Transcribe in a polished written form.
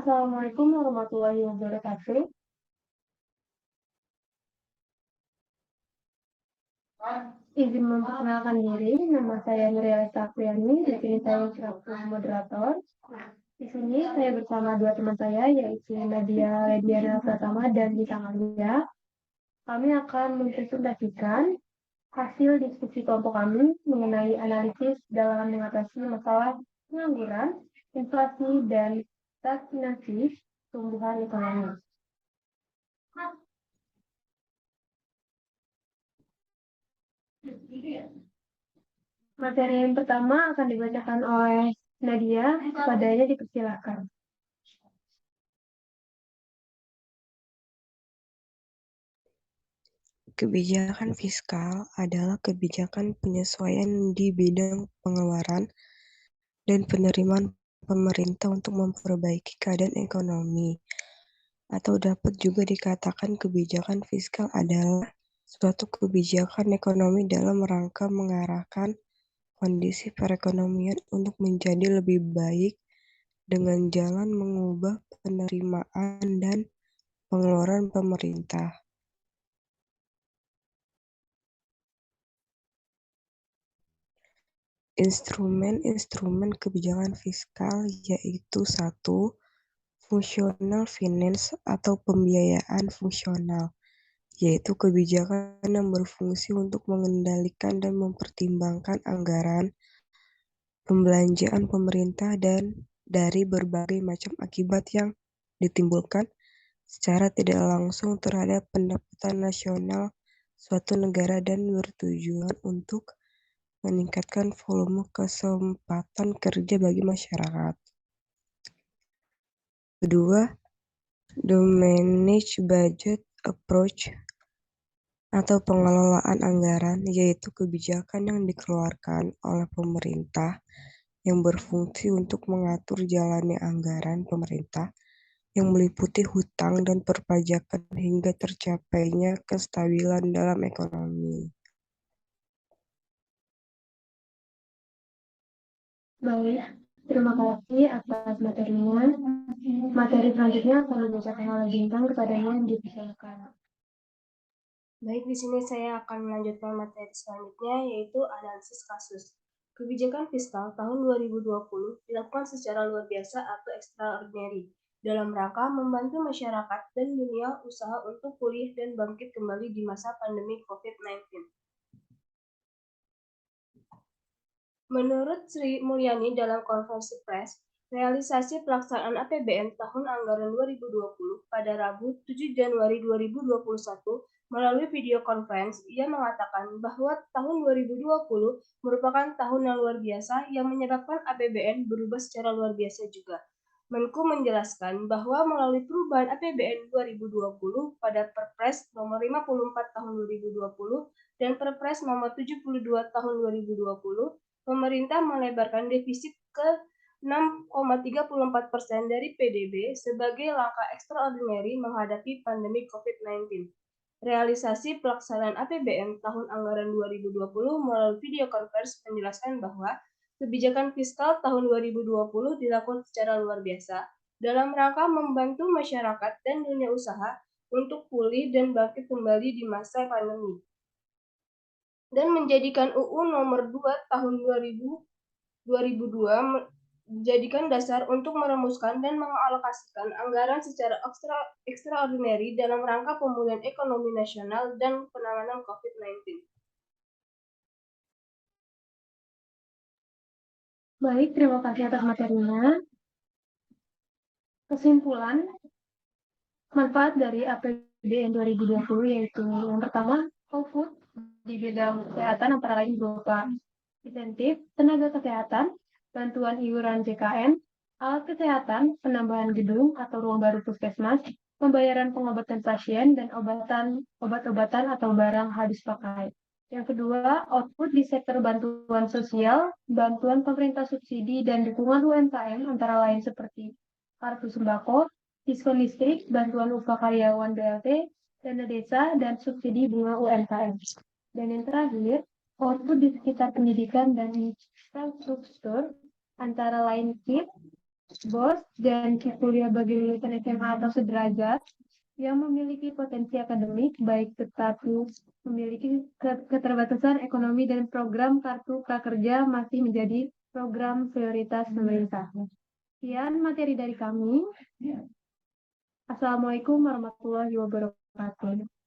Assalamualaikum warahmatullahi wabarakatuh. Izin memperkenalkan diri, nama saya Nuriyalita Apriani, di sini saya selaku moderator. Di sini saya bersama dua teman saya, yaitu Nadia Rediana Pratama dan Gita Malia. Kami akan mempresentasikan hasil diskusi kelompok kami mengenai analisis dalam mengatasi masalah pengangguran, inflasi, dan stagnasi tumbuhan ekonomi. Materi yang pertama akan dibacakan oleh Nadia, kepadanya dipersilakan. Kebijakan fiskal adalah kebijakan penyesuaian di bidang pengeluaran dan penerimaan pemerintah untuk memperbaiki keadaan ekonomi. Atau dapat juga dikatakan kebijakan fiskal adalah suatu kebijakan ekonomi dalam rangka mengarahkan kondisi perekonomian untuk menjadi lebih baik dengan jalan mengubah penerimaan dan pengeluaran pemerintah. Instrumen-instrumen kebijakan fiskal yaitu 1. Functional finance atau pembiayaan fungsional, yaitu kebijakan yang berfungsi untuk mengendalikan dan mempertimbangkan anggaran, pembelanjaan pemerintah dan dari berbagai macam akibat yang ditimbulkan secara tidak langsung terhadap pendapatan nasional suatu negara dan bertujuan untuk meningkatkan volume kesempatan kerja bagi masyarakat. Kedua, the managed budget approach atau pengelolaan anggaran, yaitu kebijakan yang dikeluarkan oleh pemerintah yang berfungsi untuk mengatur jalannya anggaran pemerintah yang meliputi hutang dan perpajakan hingga tercapainya kestabilan dalam ekonomi. Baik, terima kasih atas materinya. Materi selanjutnya akan dibacakan oleh Bintang, kepadanya dipersilakan. Baik, di sini saya akan melanjutkan materi selanjutnya, yaitu analisis kasus. Kebijakan fiskal tahun 2020 dilakukan secara luar biasa atau extraordinary dalam rangka membantu masyarakat dan dunia usaha untuk pulih dan bangkit kembali di masa pandemi COVID-19. Menurut Sri Mulyani dalam konferensi pers, realisasi pelaksanaan APBN tahun anggaran 2020 pada Rabu 7 Januari 2021 melalui video conference, ia mengatakan bahwa tahun 2020 merupakan tahun yang luar biasa yang menyebabkan APBN berubah secara luar biasa juga. Menku menjelaskan bahwa melalui perubahan APBN 2020 pada Perpres nomor 54 tahun 2020 dan Perpres nomor 72 tahun 2020, pemerintah melebarkan defisit ke 6,34% dari PDB sebagai langkah ekstraordinari menghadapi pandemi COVID-19. Realisasi pelaksanaan APBN tahun anggaran 2020 melalui video conference menjelaskan bahwa kebijakan fiskal tahun 2020 dilakukan secara luar biasa dalam rangka membantu masyarakat dan dunia usaha untuk pulih dan bangkit kembali di masa pandemi, dan menjadikan UU nomor 2 tahun 2002 dijadikan dasar untuk merumuskan dan mengalokasikan anggaran secara ekstraordinari dalam rangka pemulihan ekonomi nasional dan penanganan COVID-19. Baik, terima kasih atas materinya. Kesimpulan manfaat dari APBN 2020 yaitu yang pertama, output di bidang kesehatan antara lain berupa insentif, tenaga kesehatan, bantuan iuran JKN, alat kesehatan, penambahan gedung atau ruang baru puskesmas, pembayaran pengobatan pasien, dan obat-obatan atau barang habis pakai. Yang kedua, output di sektor bantuan sosial, bantuan pemerintah subsidi, dan dukungan UMKM antara lain seperti kartu sembako, diskon listrik, bantuan upah karyawan BLT, dana desa, dan subsidi bunga UMKM. Dan yang terakhir, output di sekitar pendidikan dan infrastruktur antara lain KIP, BOS dan kuliah bagi lulusan SMA atau sederajat yang memiliki potensi akademik baik tetapi memiliki keterbatasan ekonomi dan program kartu prakerja masih menjadi program prioritas pemerintah. Sekian materi dari kami. Assalamualaikum warahmatullahi wabarakatuh.